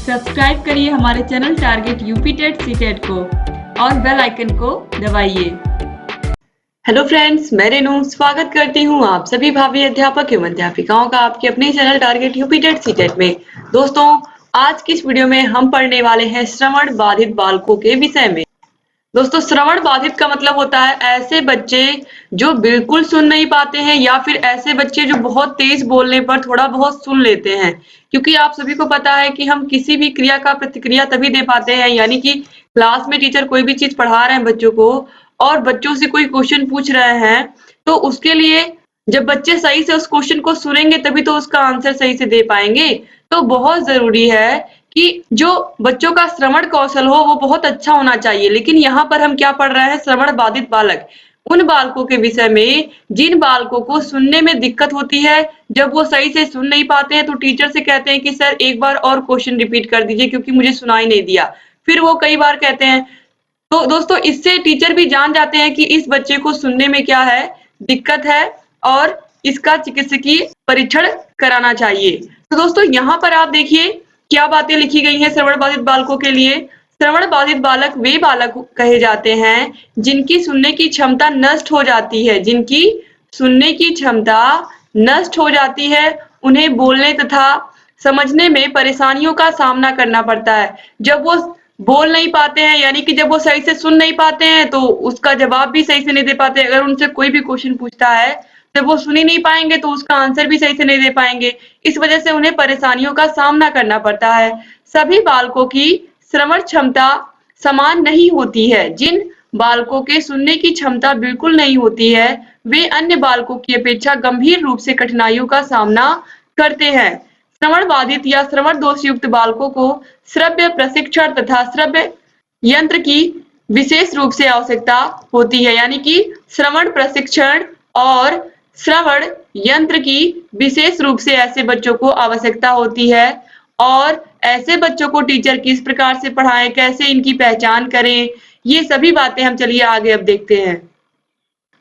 Subscribe करिए हमारे channel target UP TET CTET को और बेल आइकन को दबाइए। हेलो फ्रेंड्स, मैं रेनू स्वागत करती हूँ आप सभी भावी अध्यापक एवं अध्यापिकाओं का आपके अपने channel target UP TET CTET में। दोस्तों, आज की इस वीडियो में हम पढ़ने वाले हैं श्रवण बाधित बालकों के विषय में। दोस्तों, श्रवण बाधित का मतलब होता है ऐसे बच्चे जो बिल्कुल सुन नहीं पाते हैं या फिर ऐसे बच्चे जो बहुत तेज बोलने पर थोड़ा बहुत सुन लेते हैं। क्योंकि आप सभी को पता है कि हम किसी भी क्रिया का प्रतिक्रिया तभी दे पाते हैं, यानी कि क्लास में टीचर कोई भी चीज पढ़ा रहे हैं बच्चों को और बच्चों से कोई क्वेश्चन पूछ रहे हैं, तो उसके लिए जब बच्चे सही से उस क्वेश्चन को सुनेंगे तभी तो उसका आंसर सही से दे पाएंगे। तो बहुत जरूरी है कि जो बच्चों का श्रवण कौशल हो वो बहुत अच्छा होना चाहिए। लेकिन यहाँ पर हम क्या पढ़ रहे हैं, श्रवण बाधित बालक, उन बालकों के विषय में जिन बालकों को सुनने में दिक्कत होती है। जब वो सही से सुन नहीं पाते हैं तो टीचर से कहते हैं कि सर एक बार और क्वेश्चन रिपीट कर दीजिए क्योंकि मुझे सुनाई नहीं दिया। फिर वो कई बार कहते हैं, तो दोस्तों इससे टीचर भी जान जाते हैं कि इस बच्चे को सुनने में क्या है, दिक्कत है और इसका चिकित्सकीय परीक्षण कराना चाहिए। तो दोस्तों यहाँ पर आप देखिए क्या बातें लिखी गई हैं श्रवण बाधित बालकों के लिए। श्रवण बाधित बालक वे बालक कहे जाते हैं जिनकी सुनने की क्षमता नष्ट हो जाती है, जिनकी सुनने की क्षमता नष्ट हो जाती है। उन्हें बोलने तथा समझने में परेशानियों का सामना करना पड़ता है। जब वो बोल नहीं पाते हैं, यानी कि जब वो सही से सुन नहीं पाते हैं तो उसका जवाब भी सही से नहीं दे पाते। अगर उनसे कोई भी क्वेश्चन पूछता है जब वो सुन ही नहीं पाएंगे तो उसका आंसर भी सही से नहीं दे पाएंगे। इस वजह से उन्हें परेशानियों का सामना करना पड़ता है। सभी बालकों की श्रवण क्षमता समान नहीं होती है। जिन बालकों के सुनने की क्षमता बिल्कुल नहीं होती है वे अन्य बालकों की अपेक्षा गंभीर रूप से कठिनाइयों का सामना करते हैं। श्रवण बाधित या श्रवण दोष युक्त बालकों को श्रव्य प्रशिक्षण तथा श्रव्य यंत्र की विशेष रूप से आवश्यकता होती है, यानी कि श्रवण प्रशिक्षण और श्रवण यंत्र की विशेष रूप से ऐसे बच्चों को आवश्यकता होती है। और ऐसे बच्चों को टीचर किस प्रकार से पढ़ाएं, कैसे इनकी पहचान करें, ये सभी बातें हम चलिए आगे अब देखते हैं।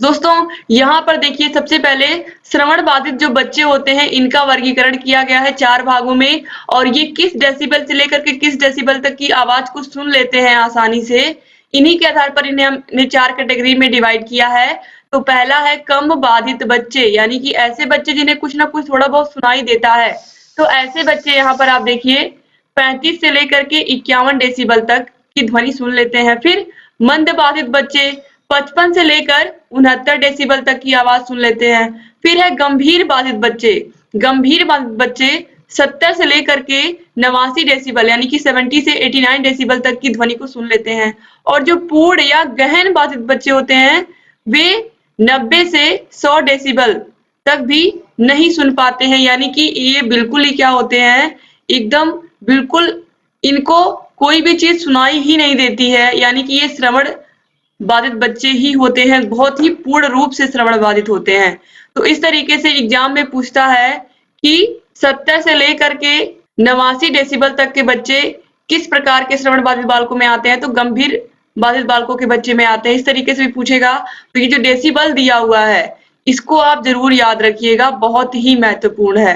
दोस्तों यहाँ पर देखिए, सबसे पहले श्रवण बाधित जो बच्चे होते हैं इनका वर्गीकरण किया गया है 4 भागों में, और ये किस डेसिबल से लेकर के किस डेसिबल तक की आवाज को सुन लेते हैं आसानी से, इन्हीं के आधार पर इन्हें हमने 4 कैटेगरी में डिवाइड किया है। तो पहला है कम बाधित बच्चे, यानी कि ऐसे बच्चे जिन्हें कुछ ना कुछ थोड़ा बहुत सुनाई देता है। तो ऐसे बच्चे यहाँ पर आप देखिए 35 से लेकर के 51 डेसिबल तक की ध्वनि सुन लेते हैं। फिर मंद बाधित बच्चे 55 से लेकर 69 डेसिबल तक की आवाज सुन लेते हैं। फिर है गंभीर बाधित बच्चे, गंभीर बाधित बच्चे 70 से लेकर के 89 डेसिबल यानी कि 70 से 89 डेसिबल तक की ध्वनि को सुन लेते हैं। और जो पूर्ण या गहन बाधित बच्चे होते हैं वे 90 से 100 डेसिबल तक भी नहीं सुन पाते हैं, यानी कि ये बिल्कुल ही क्या होते हैं, एकदम बिल्कुल इनको कोई भी चीज सुनाई ही नहीं देती है, यानी कि ये श्रवण बाधित बच्चे ही होते हैं, बहुत ही पूर्ण रूप से श्रवण बाधित होते हैं। तो इस तरीके से एग्जाम में पूछता है कि 70 से लेकर के 89 डेसिबल तक के बच्चे किस प्रकार के श्रवण बाधित बालकों में आते हैं, तो गंभीर बाधित बालकों के बच्चे में आते हैं। इस तरीके से भी पूछेगा। तो ये जो डेसिबल दिया हुआ है इसको आप जरूर याद रखिएगा, बहुत ही महत्वपूर्ण है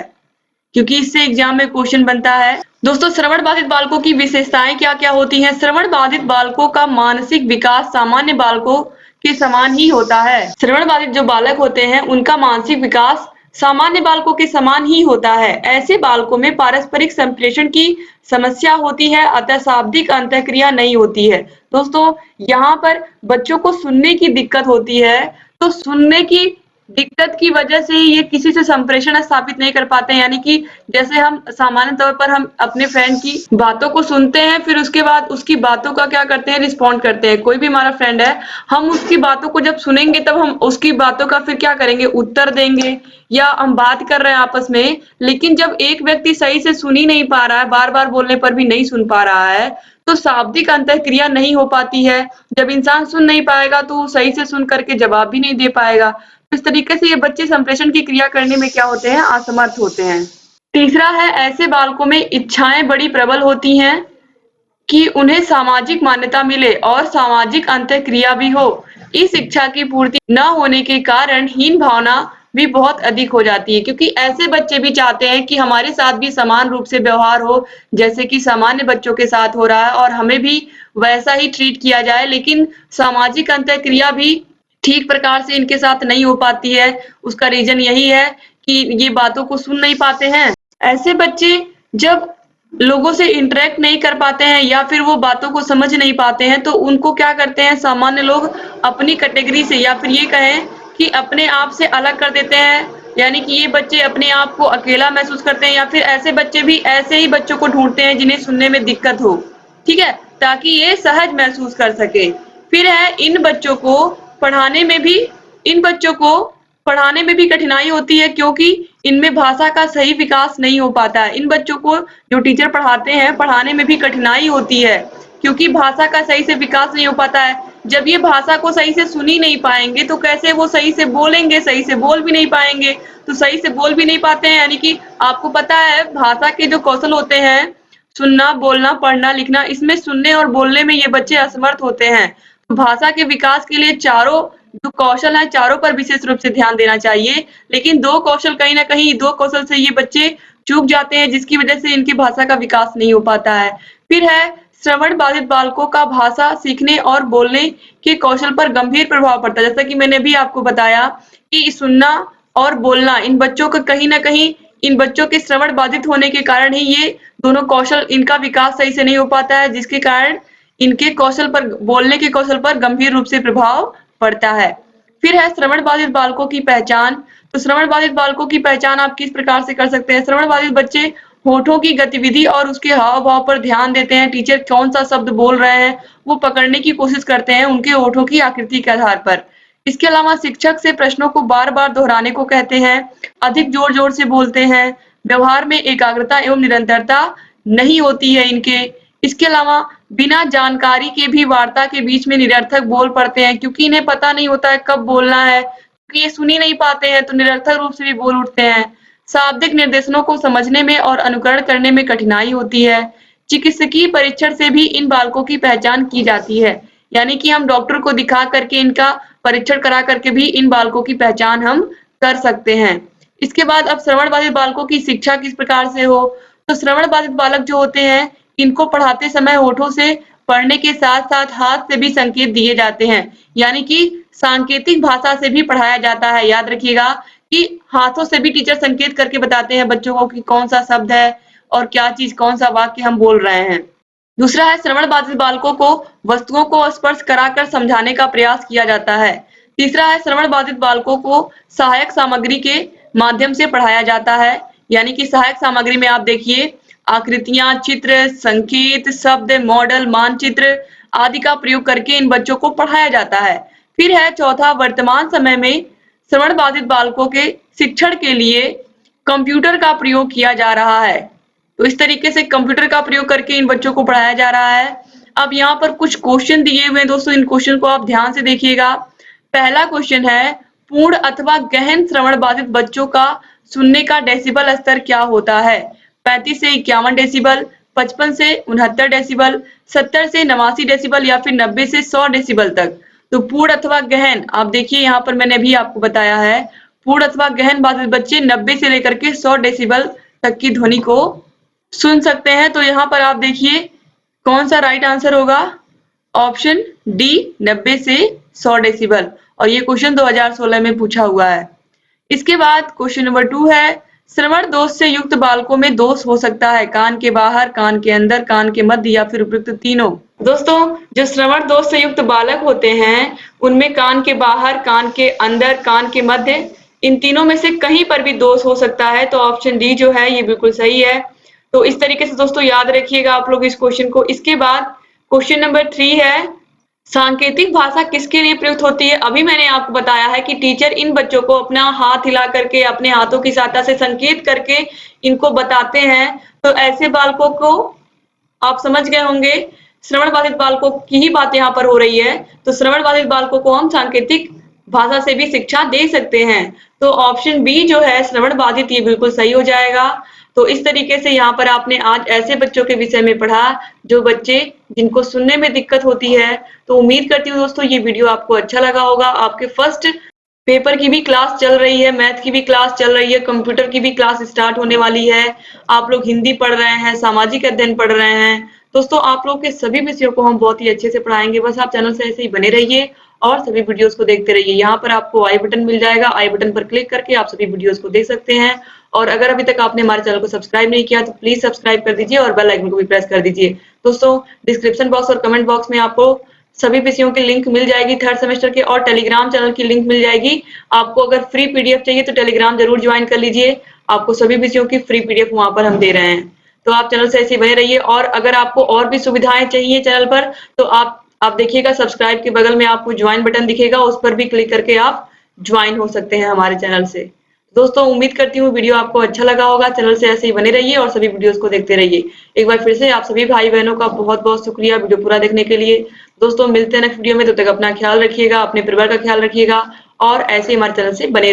क्योंकि इससे एग्जाम में क्वेश्चन बनता है। दोस्तों श्रवण बाधित बालकों की विशेषताएं क्या क्या होती हैं। श्रवण बाधित बालकों का मानसिक विकास सामान्य बालकों के समान ही होता है। श्रवण बाधित जो बालक होते हैं उनका मानसिक विकास सामान्य बालकों के समान ही होता है। ऐसे बालकों में पारस्परिक संप्रेषण की समस्या होती है, अतः शाब्दिक अंतःक्रिया नहीं होती है। दोस्तों यहाँ पर बच्चों को सुनने की दिक्कत होती है, तो सुनने की दिक्कत की वजह से ये किसी से संप्रेषण स्थापित नहीं कर पाते हैं, यानी कि जैसे हम सामान्य तौर पर हम अपने फ्रेंड की बातों को सुनते हैं फिर उसके बाद उसकी बातों का क्या करते हैं, रिस्पॉन्ड करते हैं। कोई भी हमारा फ्रेंड है, हम उसकी बातों को जब सुनेंगे तब हम उसकी बातों का फिर क्या करेंगे, उत्तर देंगे, या हम बात कर रहे हैं आपस में। लेकिन जब एक व्यक्ति सही से सुन ही नहीं पा रहा है, बार बार बोलने पर भी नहीं सुन पा रहा है, तो शाब्दिक अंतःक्रिया नहीं हो पाती है। जब इंसान सुन नहीं पाएगा तो सही से सुन करके जवाब भी नहीं दे पाएगा। इस तरीके से ये बच्चे संप्रेषण की क्रिया करने में क्या होते हैं, असमर्थ होते हैं। तीसरा है ऐसे बालकों में इच्छाएं बड़ी प्रबल होती हैं कि उन्हें सामाजिक मान्यता मिले और सामाजिक अंतःक्रिया भी हो। इस इच्छा की पूर्ति न होने के कारण हीन भावना भी बहुत अधिक हो जाती है, क्योंकि ऐसे बच्चे भी चाहते हैं कि हमारे साथ भी समान रूप से व्यवहार हो, जैसे कि सामान्य बच्चों के साथ हो रहा है और हमें भी वैसा ही ट्रीट किया जाए, लेकिन सामाजिक अंतःक्रिया भी ठीक प्रकार से इनके साथ नहीं हो पाती है। उसका रीज़न यही है कि ये बातों को सुन नहीं पाते हैं। ऐसे बच्चे जब लोगों से इंटरेक्ट नहीं कर पाते हैं या फिर वो बातों को समझ नहीं पाते हैं, तो उनको क्या करते हैं सामान्य लोग अपनी कैटेगरी से या फिर ये कहें कि अपने आप से अलग कर देते हैं। यानी कि ये बच्चे अपने आप को अकेला महसूस करते हैं, या फिर ऐसे बच्चे भी ऐसे ही बच्चों को ढूँढते हैं जिन्हें सुनने में दिक्कत हो, ठीक है? ताकि ये सहज महसूस कर सकें। फिर है इन बच्चों को पढ़ाने में भी कठिनाई होती है, क्योंकि इनमें भाषा का सही विकास नहीं हो पाता है। इन बच्चों को जो टीचर पढ़ाते हैं, पढ़ाने में भी कठिनाई होती है, क्योंकि भाषा का सही से विकास नहीं हो पाता है। जब ये भाषा को सही से सुन ही नहीं पाएँगे, तो कैसे वो सही से बोलेंगे? सही से बोल भी नहीं पाएँगे। तो सही से बोल भी नहीं पाते हैं, यानी कि आपको पता है भाषा के जो कौशल होते हैं, सुनना, बोलना, पढ़ना, लिखना, इसमें सुनने और बोलने में ये बच्चे असमर्थ होते हैं। तो भाषा के विकास के लिए चारों जो कौशल हैं, चारों पर विशेष रूप से ध्यान देना चाहिए। लेकिन 2 कौशल कहीं न कहीं 2 कौशल से ये बच्चे चूक जाते हैं, जिसकी वजह से इनकी भाषा का विकास नहीं हो पाता है। फिर है श्रवण बाधित बालकों का भाषा सीखने और बोलने के कौशल पर गंभीर प्रभाव पड़ता है। जैसा कि मैंने अभी आपको बताया कि सुनना और बोलना इन बच्चों का कहीं न कहीं इन बच्चों के श्रवण बाधित होने के कारण ही ये दोनों कौशल इनका विकास सही से नहीं हो पाता है, जिसके कारण इनके कौशल पर बोलने के कौशल पर गंभीर रूप से प्रभाव पड़ता है। फिर है श्रवण बाधित बालकों की पहचान। तो श्रवण बाधित बालकों की पहचान आप किस प्रकार से कर सकते हैं? श्रवण बाधित बच्चे होठों की गतिविधि और उसके हाव-भाव पर ध्यान देते हैं। टीचर कौन-सा शब्द बोल रहे हैं, वो पकड़ने की कोशिश करते हैं उनके होठों की आकृति के आधार पर। इसके अलावा शिक्षक से प्रश्नों को बार-बार दोहराने को कहते हैं, अधिक जोर-जोर से बोलते हैं, व्यवहार में एकाग्रता एवं निरंतरता नहीं होती है इनके। इसके अलावा बिना जानकारी के भी वार्ता के बीच में निरर्थक बोल पड़ते हैं, क्योंकि इन्हें पता नहीं होता है कब बोलना है, क्योंकि ये सुन ही नहीं पाते हैं, तो निरर्थक रूप से भी बोल उठते हैं। शाब्दिक निर्देशनों को समझने में और अनुकरण करने में कठिनाई होती है। चिकित्सकीय परीक्षण से भी इन बालकों की पहचान की जाती है, यानी कि हम डॉक्टर को दिखा करके इनका परीक्षण करा करके भी इन बालकों की पहचान हम कर सकते हैं। इसके बाद अब श्रवण बाधित बालकों की शिक्षा किस प्रकार से हो? तो श्रवण बाधित बालक जो होते हैं, इनको पढ़ाते समय होठों से पढ़ने के साथ-साथ हाथ से भी संकेत दिए जाते हैं, यानी कि सांकेतिक भाषा से भी पढ़ाया जाता है। याद रखिएगा कि हाथों से भी टीचर संकेत करके बताते हैं बच्चों को कि कौन-सा शब्द है और क्या चीज़, कौन-सा वाक्य हम बोल रहे हैं। दूसरा है श्रवण बाधित बालकों को वस्तुओं को स्पर्श कराकर समझाने का प्रयास किया जाता है। तीसरा है श्रवण बाधित बालकों को सहायक सामग्री के माध्यम से पढ़ाया जाता है, यानी कि सहायक सामग्री में आप देखिए आकृतियां, चित्र, संकेत, शब्द, मॉडल, मानचित्र आदि का प्रयोग करके इन बच्चों को पढ़ाया जाता है। फिर है चौथा, वर्तमान समय में श्रवण बाधित बालकों के शिक्षण के लिए कंप्यूटर का प्रयोग किया जा रहा है। तो इस तरीके से कंप्यूटर का प्रयोग करके इन बच्चों को पढ़ाया जा रहा है। अब यहाँ पर कुछ क्वेश्चन दिए हुए हैं दोस्तों, इन क्वेश्चन को आप ध्यान से देखिएगा। पहला क्वेश्चन है, पूर्ण अथवा गहन श्रवण बाधित बच्चों का सुनने का डेसिबल स्तर क्या होता है? 35 से 51 डेसिबल, 55 से 69 डेसिबल, 70 से 89 डेसिबल या फिर 90 से 100 डेसिबल तक। तो पूर्ण अथवा गहन, आप देखिए यहाँ पर मैंने भी आपको बताया है, पूर्ण अथवा गहन बाधित बच्चे 90 से लेकर के 100 डेसिबल तक की ध्वनि को सुन सकते हैं। तो यहाँ पर आप देखिए कौन सा राइट आंसर होगा? ऑप्शन डी, 90 से 100 डेसिबल। और ये क्वेश्चन 2016 में पूछा हुआ है। इसके बाद क्वेश्चन नंबर 2 है, श्रवण दोष से युक्त बालकों में दोष हो सकता है कान के बाहर, कान के अंदर, कान के मध्य या फिर उपयुक्त तीनों। दोस्तों, जो श्रवण दोष से युक्त बालक होते हैं उनमें कान के बाहर, कान के अंदर, कान के मध्य, इन तीनों में से कहीं पर भी दोष हो सकता है। तो ऑप्शन डी जो है ये बिल्कुल सही है। तो इस तरीके से दोस्तों याद रखिएगा आप लोग इस क्वेश्चन को। इसके बाद क्वेश्चन नंबर 3 है, सांकेतिक भाषा किसके लिए प्रयुक्त होती है? अभी मैंने आपको बताया है कि टीचर इन बच्चों को अपना हाथ हिला करके, अपने हाथों की सहायता से संकेत करके इनको बताते हैं। तो ऐसे बालकों को आप समझ गए होंगे, श्रवण बाधित बालकों की ही बात यहाँ पर हो रही है। तो श्रवण बाधित बालकों को हम सांकेतिक भाषा से भी शिक्षा दे सकते हैं। तो ऑप्शन बी जो है श्रवण बाधित, ये बिल्कुल सही हो जाएगा। तो इस तरीके से यहाँ पर आपने आज ऐसे बच्चों के विषय में पढ़ा जो बच्चे जिनको सुनने में दिक्कत होती है। तो उम्मीद करती हूँ दोस्तों ये वीडियो आपको अच्छा लगा होगा। आपके फर्स्ट पेपर की भी क्लास चल रही है, मैथ की भी क्लास चल रही है, कंप्यूटर की भी क्लास स्टार्ट होने वाली है। आप लोग हिंदी पढ़ रहे हैं, सामाजिक अध्ययन पढ़ रहे हैं। दोस्तों आप लोग के सभी विषयों को हम बहुत ही अच्छे से पढ़ाएंगे। बस आप चैनल से ऐसे ही बने रहिए और सभी वीडियोस को देखते रहिए। यहाँ पर आपको आई बटन मिल जाएगा, आई बटन पर क्लिक करके आप सभी वीडियोस को देख सकते हैं। और अगर अभी तक आपने हमारे चैनल को सब्सक्राइब नहीं किया तो प्लीज सब्सक्राइब कर दीजिए और बेल आइकन को भी प्रेस कर दीजिए। दोस्तों डिस्क्रिप्शन बॉक्स और कमेंट बॉक्स में आपको सभी विषयों की लिंक मिल जाएगी थर्ड सेमेस्टर के, और टेलीग्राम चैनल की लिंक मिल जाएगी। आपको अगर फ्री पीडीएफ चाहिए तो टेलीग्राम जरूर ज्वाइन कर लीजिए। आपको सभी विषयों की फ्री पीडीएफ वहां पर हम दे रहे हैं। तो आप चैनल से ऐसे ही बने रहिए। और अगर आपको और भी सुविधाएं चाहिए चैनल पर तो आप देखिएगा सब्सक्राइब के बगल में आपको ज्वाइन बटन दिखेगा, उस पर भी क्लिक करके आप ज्वाइन हो सकते हैं हमारे चैनल से। दोस्तों उम्मीद करती हूँ वीडियो आपको अच्छा लगा होगा। चैनल से ऐसे ही बने रहिए और सभी वीडियोस को देखते रहिए। एक बार फिर से आप सभी भाई बहनों का बहुत बहुत शुक्रिया वीडियो पूरा देखने के लिए। दोस्तों मिलते हैं नेक्स्ट वीडियो में, तब तक अपना ख्याल रखिएगा, अपने परिवार का ख्याल रखिएगा और ऐसे ही हमारे चैनल से बने रहिए।